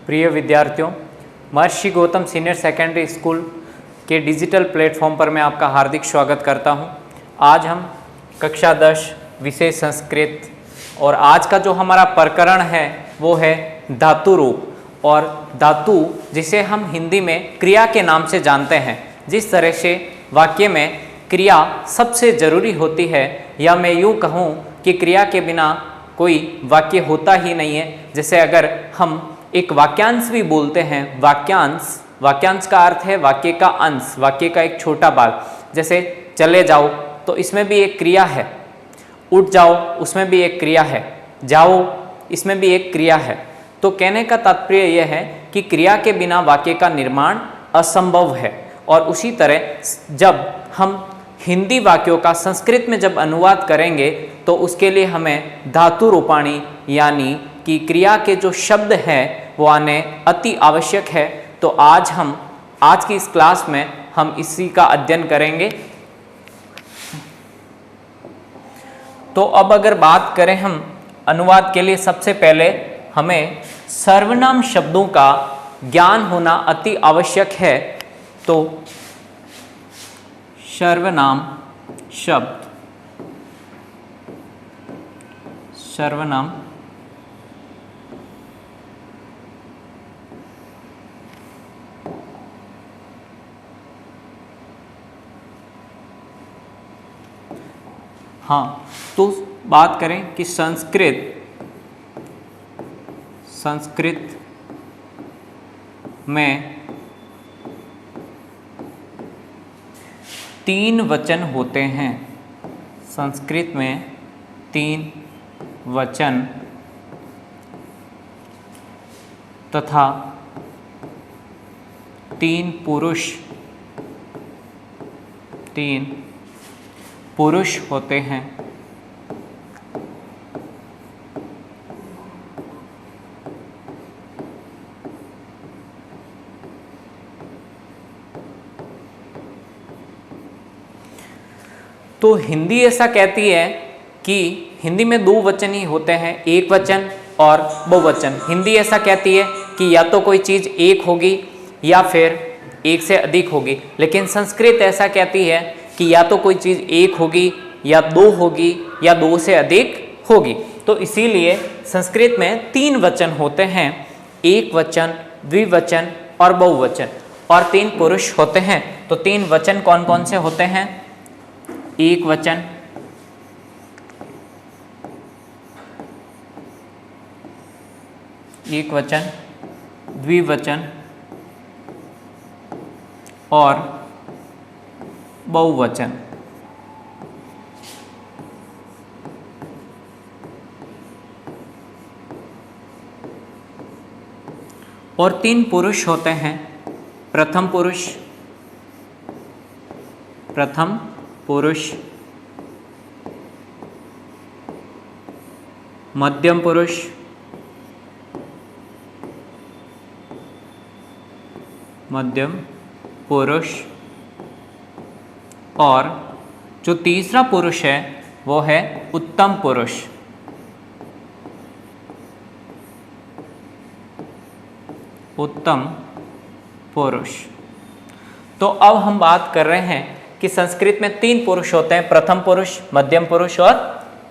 प्रिय विद्यार्थियों, महर्षि Gautam senior secondary school के डिजिटल प्लेटफॉर्म पर मैं आपका हार्दिक स्वागत करता हूं। आज हम कक्षा 10 विषय संस्कृत और आज का जो हमारा प्रकरण है वो है धातु रूप। और धातु जिसे हम हिंदी में क्रिया के नाम से जानते हैं। जिस तरह से वाक्य में क्रिया सबसे ज़रूरी होती है, या मैं यूँ कहूँ कि क्रिया के बिना कोई वाक्य होता ही नहीं है। जैसे अगर हम एक वाक्यांश भी बोलते हैं, वाक्यांश का अर्थ है वाक्य का अंश, वाक्य का एक छोटा भाग। जैसे चले जाओ तो इसमें भी एक क्रिया है, उठ जाओ उसमें भी एक क्रिया है, जाओ इसमें भी एक क्रिया है। तो कहने का तात्पर्य यह है कि क्रिया के बिना वाक्य का निर्माण असंभव है। और उसी तरह जब हम हिंदी वाक्यों का संस्कृत में जब अनुवाद करेंगे तो उसके लिए हमें धातु रूपाणी यानी कि क्रिया के जो शब्द हैं वो आने अति आवश्यक है। तो आज की इस क्लास में हम इसी का अध्ययन करेंगे। तो अब अगर बात करें हम अनुवाद के लिए, सबसे पहले हमें सर्वनाम शब्दों का ज्ञान होना अति आवश्यक है। तो सर्वनाम शब्द, सर्वनाम हाँ, तो बात करें कि संस्कृत में 3 वचन होते हैं। संस्कृत में 3 वचन तथा 3 पुरुष होते हैं। तो हिंदी ऐसा कहती है कि हिंदी में 2 वचन ही होते हैं, एक वचन और बहुवचन। हिंदी ऐसा कहती है कि या तो कोई चीज़ एक होगी या फिर एक से अधिक होगी। लेकिन संस्कृत ऐसा कहती है कि या तो कोई चीज़ एक होगी या 2 होगी या 2 से अधिक होगी। तो इसीलिए संस्कृत में 3 वचन होते हैं, एक वचन, द्विवचन और बहुवचन, और 3 पुरुष होते हैं। तो 3 वचन कौन कौन से होते हैं? एक वचन, द्विवचन और बहुवचन। और 3 पुरुष होते हैं, प्रथम पुरुष, मध्यम पुरुष और जो तीसरा पुरुष है वो है उत्तम पुरुष। तो अब हम बात कर रहे हैं कि संस्कृत में 3 पुरुष होते हैं, प्रथम पुरुष, मध्यम पुरुष और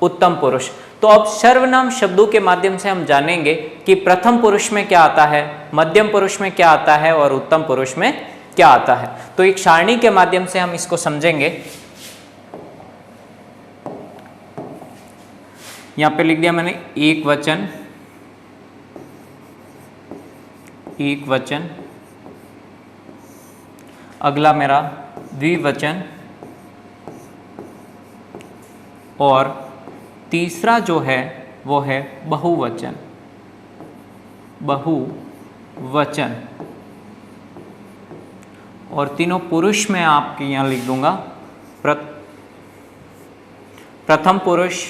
उत्तम पुरुष। तो अब सर्वनाम शब्दों के माध्यम से हम जानेंगे कि प्रथम पुरुष में क्या आता है, मध्यम पुरुष में क्या आता है और उत्तम पुरुष में क्या आता है। तो एक सारणी के माध्यम से हम इसको समझेंगे। यहां पे लिख दिया मैंने एक वचन, अगला मेरा द्विवचन और तीसरा जो है वो है बहुवचन। और तीनों पुरुष में आपके यहाँ लिख दूंगा, प्रथम पुरुष,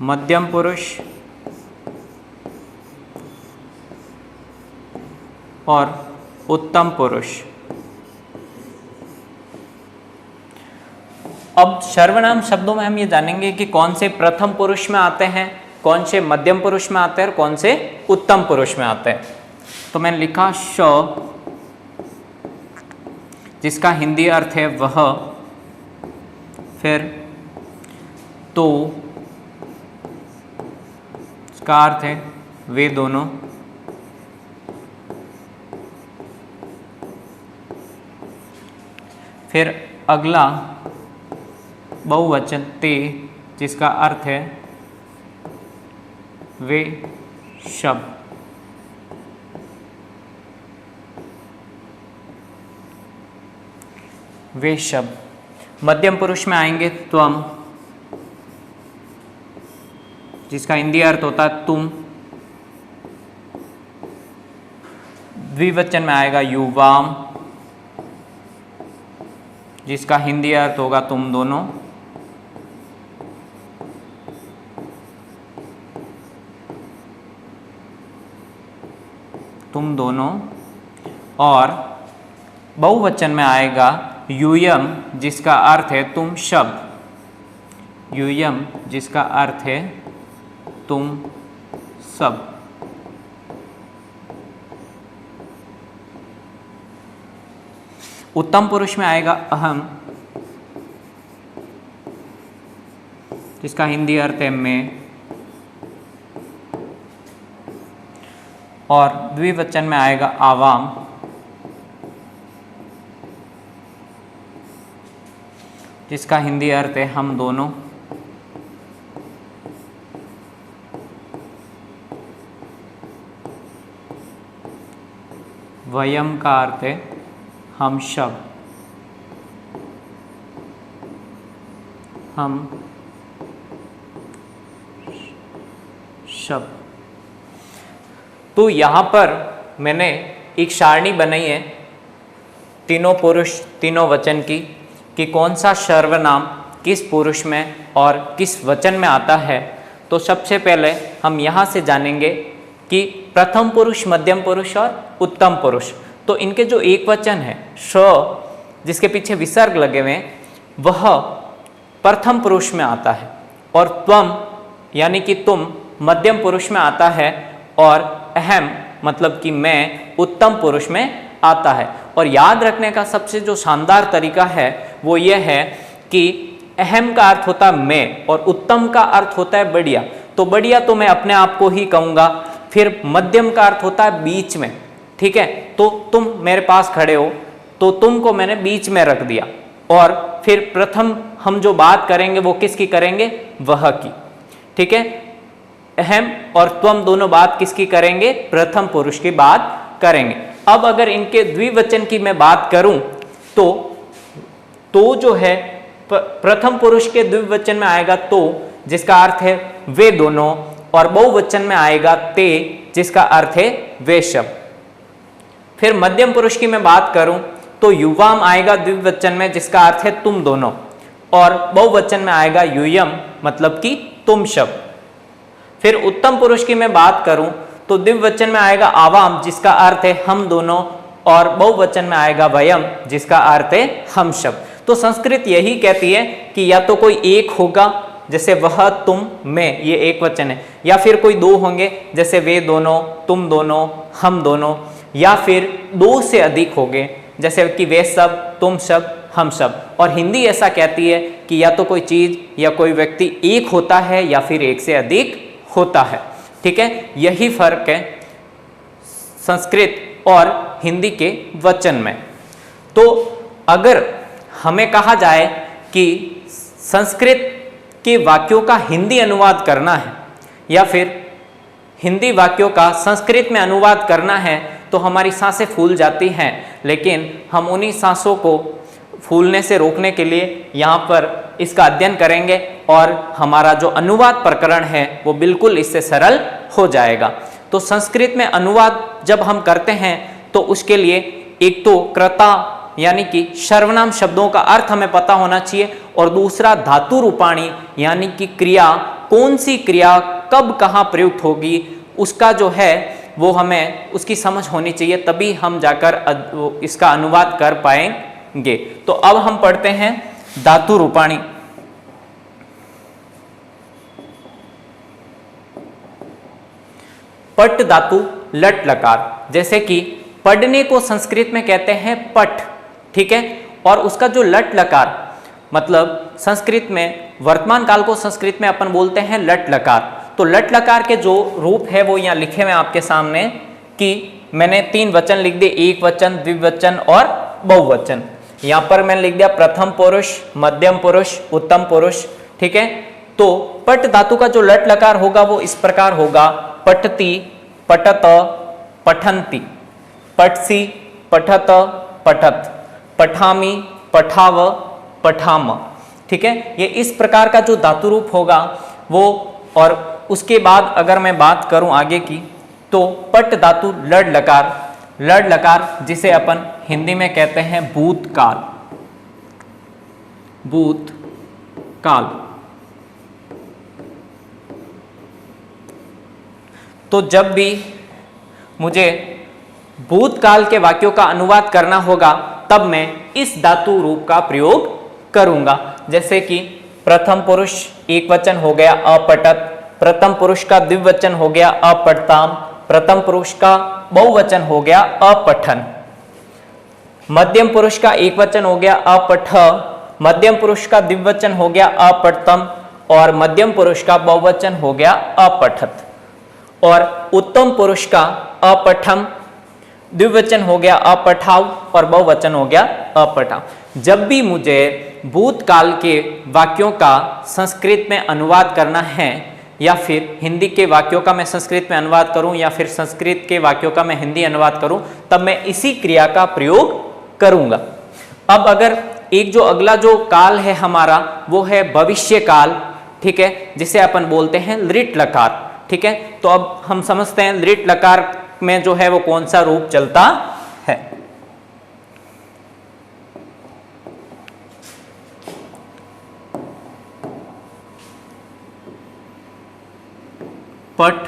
मध्यम पुरुष और उत्तम पुरुष। अब सर्वनाम शब्दों में हम ये जानेंगे कि कौन से प्रथम पुरुष में आते हैं कौन से मध्यम पुरुष में आते हैं और कौन से उत्तम पुरुष में आते हैं। तो मैंने लिखा श, जिसका हिंदी अर्थ है वह, फिर तो, इसका अर्थ है वे दोनों, फिर अगला बहुवचन ते, जिसका अर्थ है वे शब्द, वे शब्द। मध्यम पुरुष में आएंगे त्वम, जिसका हिंदी अर्थ होता है तुम। द्विवचन में आएगा युवाम, जिसका हिंदी अर्थ होगा तुम दोनों। तुम दोनों। और बहुवचन में आएगा यूयम, जिसका अर्थ है तुम शब्द। यूयम, जिसका अर्थ है तुम सब। उत्तम पुरुष में आएगा अहम, जिसका हिंदी अर्थ है मैं। और द्विवचन में आएगा आवाम, जिसका हिंदी अर्थ है हम दोनों। वयम का अर्थ है हम शब्द, हम शब्द। तो यहाँ पर मैंने एक सारणी बनाई है तीनों पुरुष तीनों वचन की, कि कौन सा सर्वनाम किस पुरुष में और किस वचन में आता है। तो सबसे पहले हम यहाँ से जानेंगे कि प्रथम पुरुष, मध्यम पुरुष और उत्तम पुरुष। तो इनके जो एक वचन है श, जिसके पीछे विसर्ग लगे हुए हैं, वह प्रथम पुरुष में आता है। और त्वम यानी कि तुम मध्यम पुरुष में आता है। और अहम मतलब कि मैं उत्तम पुरुष में आता है। और याद रखने का सबसे जो शानदार तरीका है वो ये है कि अहम का अर्थ होता है मैं और उत्तम का अर्थ होता है बढ़िया। तो बढ़िया तो मैं अपने आप को ही कहूँगा। फिर मध्यम का अर्थ होता है बीच में, ठीक है। तो तुम मेरे पास खड़े हो तो तुमको मैंने बीच में रख दिया। और फिर प्रथम हम जो बात करेंगे वो किसकी करेंगे, वह की, ठीक है। अहम और त्वम दोनों बात किसकी करेंगे, प्रथम पुरुष की बात करेंगे। अब अगर इनके द्विवचन की मैं बात करूं तो जो है प्रथम पुरुष के द्विवचन में आएगा तो, जिसका अर्थ है वे दोनों। और बहुवचन में आएगा ते, जिसका अर्थ है वे शब्द। फिर मध्यम पुरुष की मैं बात करूं तो युवाम आएगा द्विवचन में, जिसका अर्थ है तुम दोनों। और बहुवचन में आएगा यूयम, मतलब कि तुम शब्द। फिर उत्तम पुरुष की मैं बात करूं तो द्विवचन में आएगा आवाम, जिसका अर्थ है हम दोनों। और बहुवचन में आएगा वयम, जिसका अर्थ है हम शब्द। तो संस्कृत यही कहती है कि या तो कोई एक होगा, जैसे वह तुम मैं, ये एक वचन है। या फिर कोई दो होंगे, जैसे वे दोनों, तुम दोनों, हम दोनों। या फिर दो से अधिक होंगे, जैसे कि वे सब, तुम सब, हम सब। और हिंदी ऐसा कहती है कि या तो कोई चीज या कोई व्यक्ति एक होता है या फिर एक से अधिक होता है, ठीक है। यही फर्क है संस्कृत और हिंदी के वचन में। तो अगर हमें कहा जाए कि संस्कृत के वाक्यों का हिंदी अनुवाद करना है या फिर हिंदी वाक्यों का संस्कृत में अनुवाद करना है, तो हमारी सांसें फूल जाती हैं। लेकिन हम उन्हीं सांसों को फूलने से रोकने के लिए यहाँ पर इसका अध्ययन करेंगे और हमारा जो अनुवाद प्रकरण है वो बिल्कुल इससे सरल हो जाएगा। तो संस्कृत में अनुवाद जब हम करते हैं तो उसके लिए एक तो कर्ता यानी कि सर्वनाम शब्दों का अर्थ हमें पता होना चाहिए, और दूसरा धातु रूपाणी यानी कि क्रिया, कौन सी क्रिया कब कहाँ प्रयुक्त होगी उसका जो है वो हमें उसकी समझ होनी चाहिए, तभी हम जाकर इसका अनुवाद कर पाएंगे। तो अब हम पढ़ते हैं धातु रूपाणी। पट धातु लट लकार, जैसे कि पढ़ने को संस्कृत में कहते हैं पठ, ठीक है, और उसका जो लट लकार मतलब संस्कृत में वर्तमान काल को संस्कृत में अपन बोलते हैं लट लकार। तो लट लकार के जो रूप है वो यहाँ लिखे हुए आपके सामने, कि मैंने 3 वचन लिख दिए, एक वचन, द्विवचन और बहुवचन। यहाँ पर मैंने लिख दिया प्रथम पुरुष, मध्यम पुरुष, उत्तम पुरुष, ठीक है। तो पट धातु का जो लट लकार होगा वो इस प्रकार होगा, पठति, पठत, पठन्ति, पठसि, पठत, पठत, पठामि, पठाव, पठाम, ठीक है। ये इस प्रकार का जो धातु रूप होगा वो, और उसके बाद अगर मैं बात करूं आगे की, तो पट धातु लड लकार, लड लकार जिसे अपन हिंदी में कहते हैं भूतकाल, भूतकाल। तो जब भी मुझे भूतकाल के वाक्यों का अनुवाद करना होगा तब मैं इस धातु रूप का प्रयोग करूंगा। जैसे कि प्रथम पुरुष एक वचन हो गया अपठत, प्रथम पुरुष का द्विवचन हो गया अपठताम, प्रथम पुरुष का बहुवचन हो गया अपठन, मध्यम पुरुष का एक वचन हो गया अपठ, मध्यम पुरुष का द्विवचन हो गया अपठतम, और मध्यम पुरुष का बहुवचन हो गया अपठत, और उत्तम पुरुष का अपठम, द्विवचन हो गया अपठाव और बहुवचन हो गया अपठाव। जब भी मुझे भूतकाल के वाक्यों का संस्कृत में अनुवाद करना है, या फिर हिंदी के वाक्यों का मैं संस्कृत में अनुवाद करूं, या फिर संस्कृत के वाक्यों का मैं हिंदी अनुवाद करूं, तब मैं इसी क्रिया का प्रयोग करूंगा। अब अगर एक जो अगला जो काल है हमारा वो है भविष्य काल, ठीक है, जिसे अपन बोलते हैं लृट लकार, ठीक है। तो अब हम समझते हैं लृट लकार में जो है वो कौन सा रूप चलता है। पट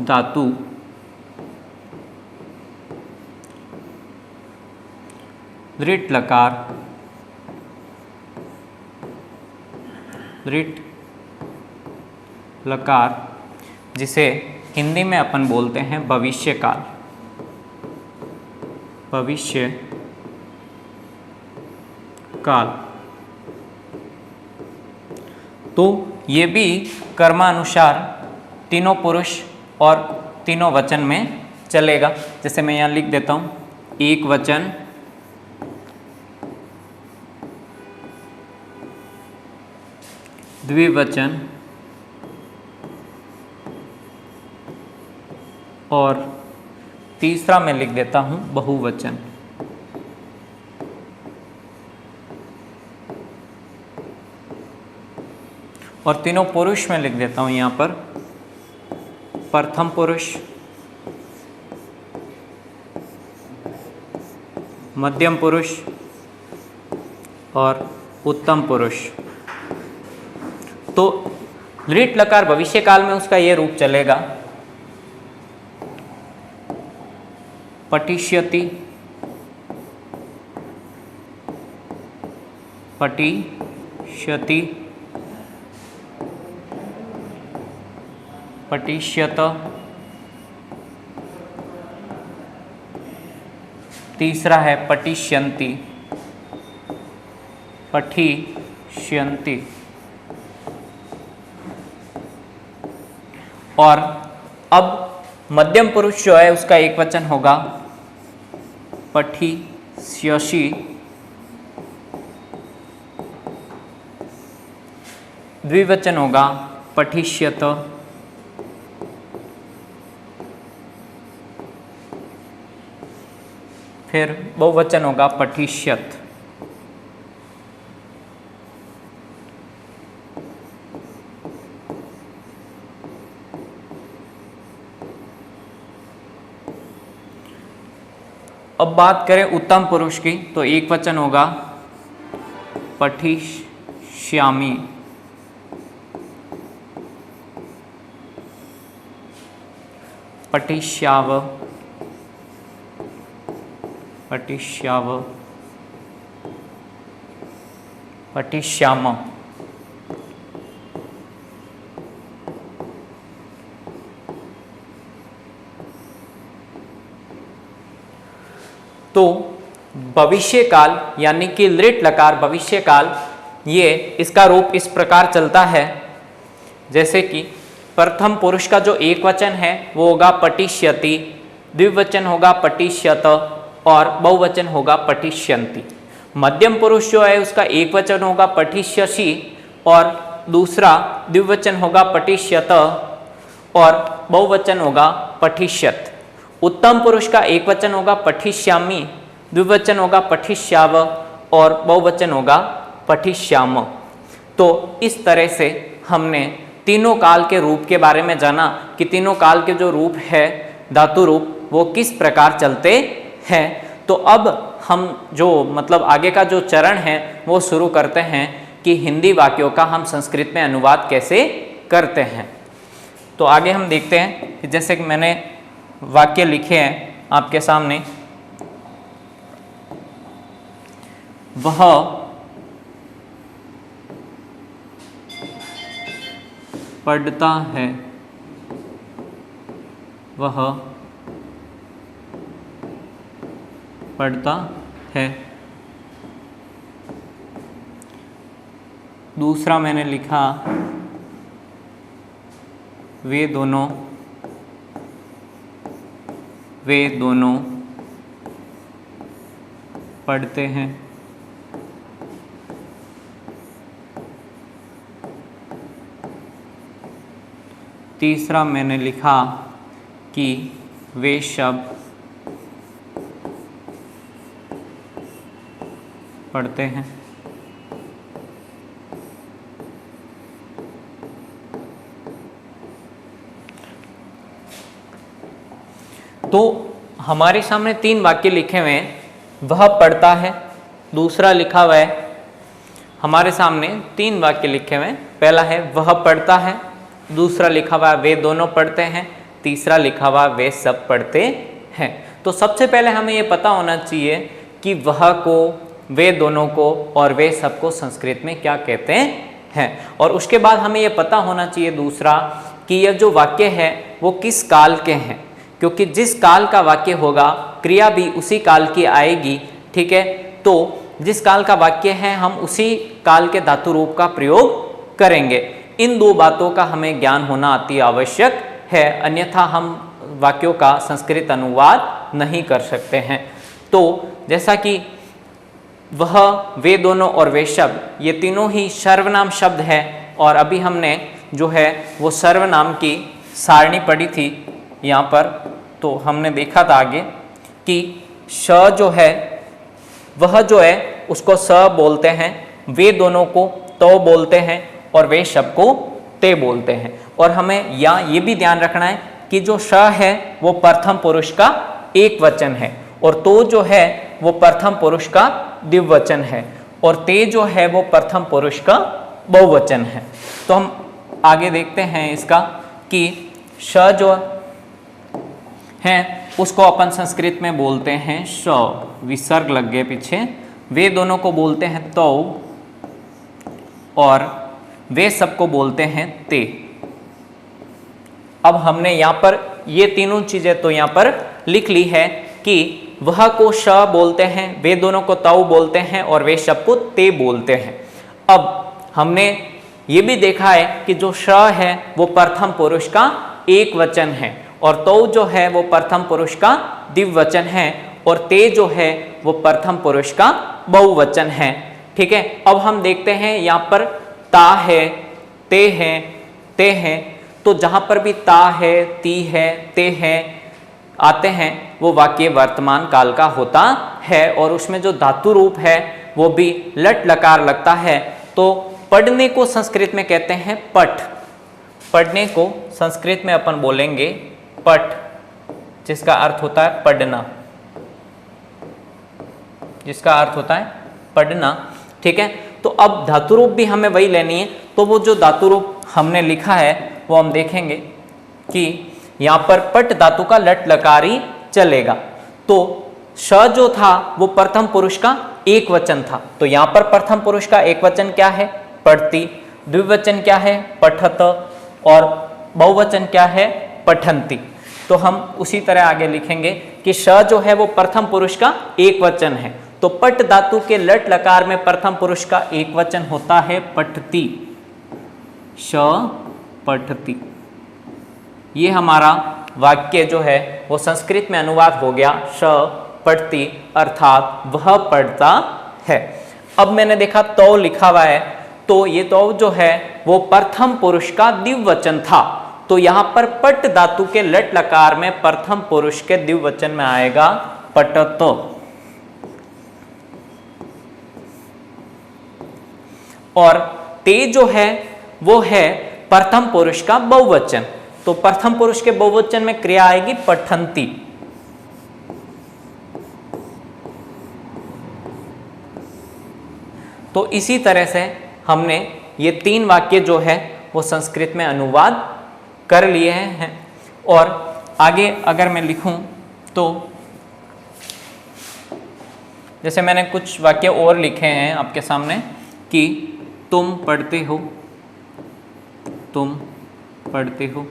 धातु लृट लकार, लृट लकार जिसे हिंदी में अपन बोलते हैं भविष्य काल, भविष्य काल। तो ये भी कर्मानुसार तीनों पुरुष और तीनों वचन में चलेगा। जैसे मैं यहाँ लिख देता हूँ, एक वचन, द्विवचन और तीसरा मैं लिख देता हूं बहुवचन। और तीनों पुरुष में लिख देता हूं यहां पर प्रथम पुरुष, मध्यम पुरुष और उत्तम पुरुष। तो लृट लकार भविष्य काल में उसका यह रूप चलेगा, पठिष्यति, पठिष्यति, पठिष्यत, तीसरा है पठिष्यन्ति, पठिष्यन्ति, और अब मध्यम पुरुष जो है उसका एक वचन होगा पठिष्यसि, द्विवचन होगा पठिष्यत, फिर बहुवचन होगा पठिष्यत। अब बात करें उत्तम पुरुष की, तो एक वचन होगा पठिष्यामि, पठिष्याव, पठिष्याव, पठिष्याम। भविष्य काल यानी कि लिट लकार भविष्य काल, ये इसका रूप इस प्रकार चलता है जैसे कि प्रथम पुरुष का जो एक वचन है वो होगा पठिष्यति, द्विवचन होगा पठिष्यत और बहुवचन होगा पठिष्यन्ति। मध्यम पुरुष जो है उसका एक वचन होगा पठिष्यसि और दूसरा द्विवचन होगा पठिष्यत और बहुवचन होगा पठिष्यत। उत्तम पुरुष का एक वचन होगा पठिष्यामि, द्विवचन होगा पठिष्याव और बहुवचन होगा पठिष्याम। तो इस तरह से हमने तीनों काल के रूप के बारे में जाना कि तीनों काल के जो रूप है धातु रूप वो किस प्रकार चलते हैं। तो अब हम जो मतलब आगे का जो चरण है वो शुरू करते हैं कि हिंदी वाक्यों का हम संस्कृत में अनुवाद कैसे करते हैं। तो आगे हम देखते हैं कि जैसे कि मैंने वाक्य लिखे हैं आपके सामने, वह पढ़ता है, वह पढ़ता है। दूसरा मैंने लिखा वे दोनों पढ़ते हैं। तीसरा मैंने लिखा कि वे सब पढ़ते हैं। तो हमारे सामने तीन वाक्य लिखे हुए हैं, वह पढ़ता है, दूसरा लिखा हुआ है, हमारे सामने तीन वाक्य लिखे हुए हैं। पहला है वह पढ़ता है, दूसरा लिखा हुआ वे दोनों पढ़ते हैं, तीसरा लिखा हुआ वे सब पढ़ते हैं। तो सबसे पहले हमें ये पता होना चाहिए कि वह को, वे दोनों को और वे सब को संस्कृत में क्या कहते हैं। और उसके बाद हमें ये पता होना चाहिए दूसरा कि यह जो वाक्य है वो किस काल के हैं, क्योंकि जिस काल का वाक्य होगा क्रिया भी उसी काल की आएगी। ठीक है, तो जिस काल का वाक्य है हम उसी काल के धातु रूप का प्रयोग करेंगे। इन दो बातों का हमें ज्ञान होना अति आवश्यक है, अन्यथा हम वाक्यों का संस्कृत अनुवाद नहीं कर सकते हैं। तो जैसा कि वह, वे दोनों और वे शब्द ये तीनों ही सर्वनाम शब्द है, और अभी हमने जो है वो सर्वनाम की सारणी पढ़ी थी यहाँ पर। तो हमने देखा था आगे कि श जो है वह जो है उसको स बोलते हैं, वे दोनों को तो बोलते हैं और वे शब्द को ते बोलते हैं। और हमें यहाँ ये भी ध्यान रखना है कि जो श है वो प्रथम पुरुष का एक वचन है और तो जो है वो प्रथम पुरुष का द्विवचन है और ते जो है वो प्रथम पुरुष का बहुवचन है। तो हम आगे देखते हैं इसका कि श जो है उसको अपन संस्कृत में बोलते हैं श, विसर्ग लग गए पीछे। वे दोनों को बोलते हैं तो और वे सबको बोलते हैं ते। अब हमने यहाँ पर ये तीनों चीजें तो यहाँ पर लिख ली है कि वह को श बोलते हैं, वे दोनों को तौ बोलते हैं और वे सब को ते बोलते हैं। अब हमने ये भी देखा है कि जो श है वो प्रथम पुरुष का एक वचन है और तो जो है वो प्रथम पुरुष का द्विवचन है और ते जो है वो प्रथम पुरुष का बहुवचन है। ठीक है, अब हम देखते हैं यहाँ पर ता है, ते है, ते है। तो जहां पर भी ता है, ती है, ते है आते हैं वो वाक्य वर्तमान काल का होता है और उसमें जो धातु रूप है वो भी लट लकार लगता है। तो पढ़ने को संस्कृत में कहते हैं पठ, पढ़ने को संस्कृत में अपन बोलेंगे पठ, जिसका अर्थ होता है पढ़ना, जिसका अर्थ होता है पढ़ना। ठीक है, तो अब धातु रूप भी हमें वही लेनी है। तो वो जो धातु रूप हमने लिखा है वो हम देखेंगे कि यहाँ पर पट धातु का लट लकारी चलेगा। तो श जो था वो प्रथम पुरुष का एक वचन था, तो यहाँ पर प्रथम पुरुष का एक वचन क्या है? पढ़ती। द्विवचन क्या है? पठत। और बहुवचन क्या है? पठन्ति। तो हम उसी तरह आगे लिखेंगे कि श जो है वो प्रथम पुरुष का एक वचन है, तो पट धातु के लट लकार में प्रथम पुरुष का एक वचन होता है पठती, श पठती। ये हमारा वाक्य जो है वो संस्कृत में अनुवाद हो गया श पठती, अर्थात वह पढ़ता है। अब मैंने देखा तो लिखा हुआ है, तो ये तो जो है वो प्रथम पुरुष का द्विवचन था, तो यहां पर पट धातु के लट लकार में प्रथम पुरुष के द्विवचन में आएगा पटत। और ते जो है वो है प्रथम पुरुष का बहुवचन, तो प्रथम पुरुष के बहुवचन में क्रिया आएगी पठंती। तो इसी तरह से हमने ये 3 वाक्य जो है वो संस्कृत में अनुवाद कर लिए हैं। और आगे अगर मैं लिखूं तो जैसे मैंने कुछ वाक्य और लिखे हैं आपके सामने कि तुम पढ़ते हो, तुम पढ़ते हो,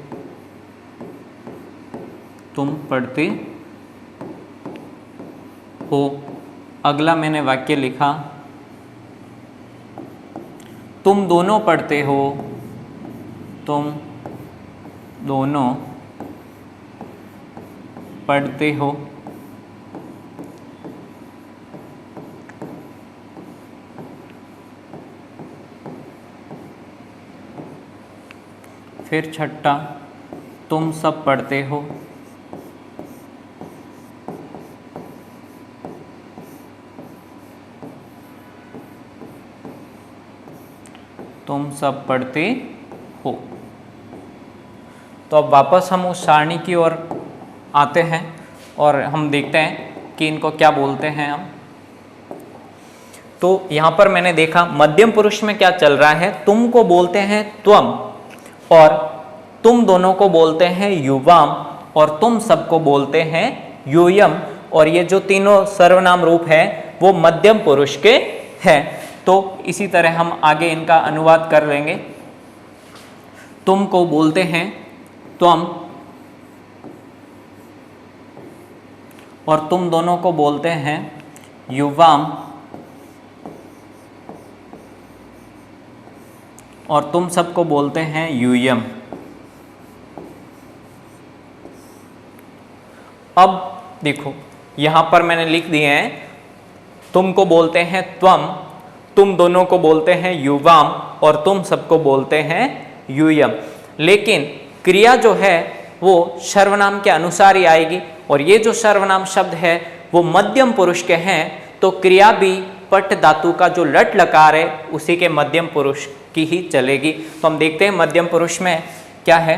तुम पढ़ते हो। अगला मैंने वाक्य लिखा तुम दोनों पढ़ते हो, तुम दोनों पढ़ते हो। फिर छठा तुम सब पढ़ते हो, तुम सब पढ़ते हो। तो अब वापस हम उस सारणी की ओर आते हैं और हम देखते हैं कि इनको क्या बोलते हैं हम। तो यहाँ पर मैंने देखा मध्यम पुरुष में क्या चल रहा है, तुम को बोलते हैं त्वम और तुम दोनों को बोलते हैं युवाम और तुम सबको बोलते हैं यूयम। और ये जो तीनों सर्वनाम रूप है वो मध्यम पुरुष के हैं। तो इसी तरह हम आगे इनका अनुवाद कर लेंगे। तुम को बोलते हैं त्वम और तुम दोनों को बोलते हैं युवाम और तुम सबको बोलते हैं यूयम। अब देखो यहां पर मैंने लिख दिए हैं तुम को बोलते हैं त्वम, तुम दोनों को बोलते हैं युवाम और तुम सबको बोलते हैं यूयम। लेकिन क्रिया जो है वो सर्वनाम के अनुसार ही आएगी और ये जो सर्वनाम शब्द है वो मध्यम पुरुष के हैं, तो क्रिया भी पट धातु का जो लट लकार है उसी के मध्यम पुरुष की ही चलेगी। तो हम देखते हैं मध्यम पुरुष में क्या है।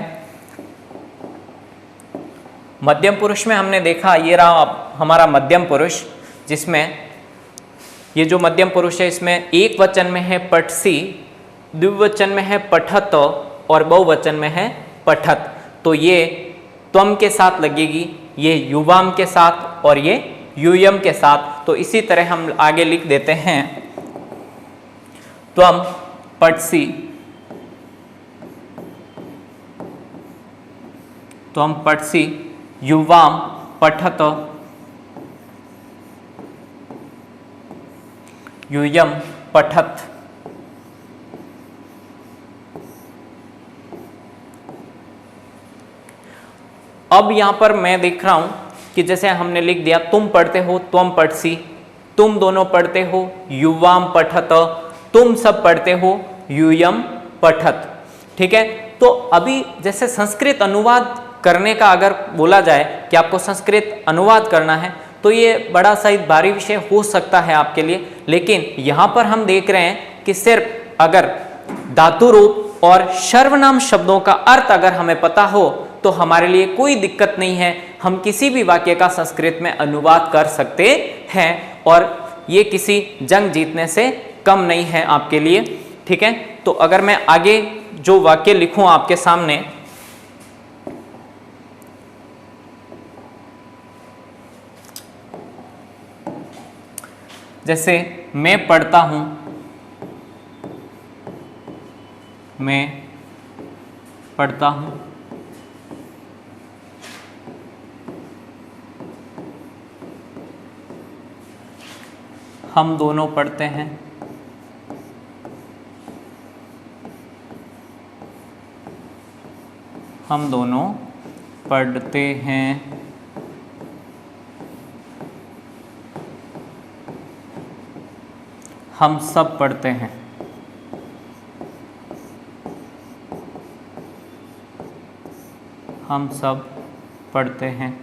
मध्यम पुरुष में हमने देखा ये रहा हमारा मध्यम पुरुष, जिसमें ये जो मध्यम पुरुष है इसमें एक वचन में है पठसी, द्विवचन में है पठत और बहुवचन में है पठत। तो ये त्वम के साथ लगेगी, ये युवाम के साथ और ये यूयम के साथ। तो इसी तरह हम आगे लिख देते हैं त्वम पठसी, त्वम पठसी युवाम पठत यूयम पठत। अब यहां पर मैं देख रहा हूं कि जैसे हमने लिख दिया तुम पढ़ते हो त्वम पठसी, तुम दोनों पढ़ते हो युवाम पठत, तुम सब पढ़ते हो यूयम पठत। ठीक है, तो अभी जैसे संस्कृत अनुवाद करने का अगर बोला जाए कि आपको संस्कृत अनुवाद करना है तो ये बड़ा शायद भारी विषय हो सकता है आपके लिए। लेकिन यहाँ पर हम देख रहे हैं कि सिर्फ अगर धातु रूप और सर्वनाम शब्दों का अर्थ अगर हमें पता हो तो हमारे लिए कोई दिक्कत नहीं है, हम किसी भी वाक्य का संस्कृत में अनुवाद कर सकते हैं और ये किसी जंग जीतने से कम नहीं है आपके लिए। ठीक है, तो अगर मैं आगे जो वाक्य लिखूं आपके सामने, जैसे मैं पढ़ता हूं, मैं पढ़ता हूं, हम दोनों पढ़ते हैं। हम दोनों पढ़ते हैं। हम सब पढ़ते हैं। हम सब पढ़ते हैं।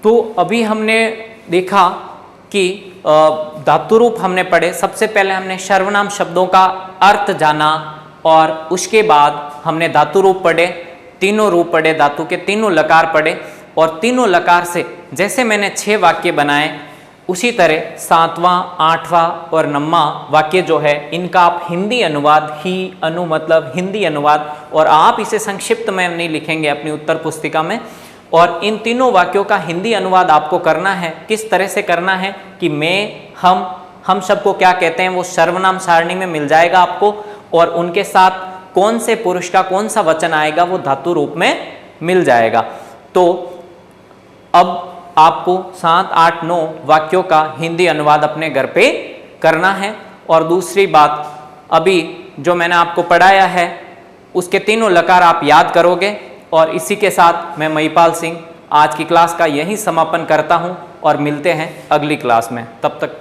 तो अभी हमने देखा कि धातु रूप हमने पढ़े। सबसे पहले हमने सर्वनाम शब्दों का अर्थ जाना और उसके बाद हमने धातु रूप पढ़े, तीनों रूप पढ़े, धातु के तीनों लकार पढ़े और तीनों लकार से जैसे मैंने 6 वाक्य बनाए उसी तरह 7वां, 8वां और 9वां वाक्य जो है इनका आप हिंदी अनुवाद, ही अनु मतलब हिंदी अनुवाद, और आप इसे संक्षिप्त में नहीं लिखेंगे अपनी उत्तर पुस्तिका में। और इन तीनों वाक्यों का हिंदी अनुवाद आपको करना है। किस तरह से करना है कि मैं, हम सबको क्या कहते हैं वो सर्वनाम सारणी में मिल जाएगा आपको, और उनके साथ कौन से पुरुष का कौन सा वचन आएगा वो धातु रूप में मिल जाएगा। तो अब आपको 7, 8, 9 वाक्यों का हिंदी अनुवाद अपने घर पे करना है। और दूसरी बात, अभी जो मैंने आपको पढ़ाया है उसके तीनों लकार आप याद करोगे। और इसी के साथ मैं महिपाल सिंह आज की क्लास का यही समापन करता हूं और मिलते हैं अगली क्लास में। तब तक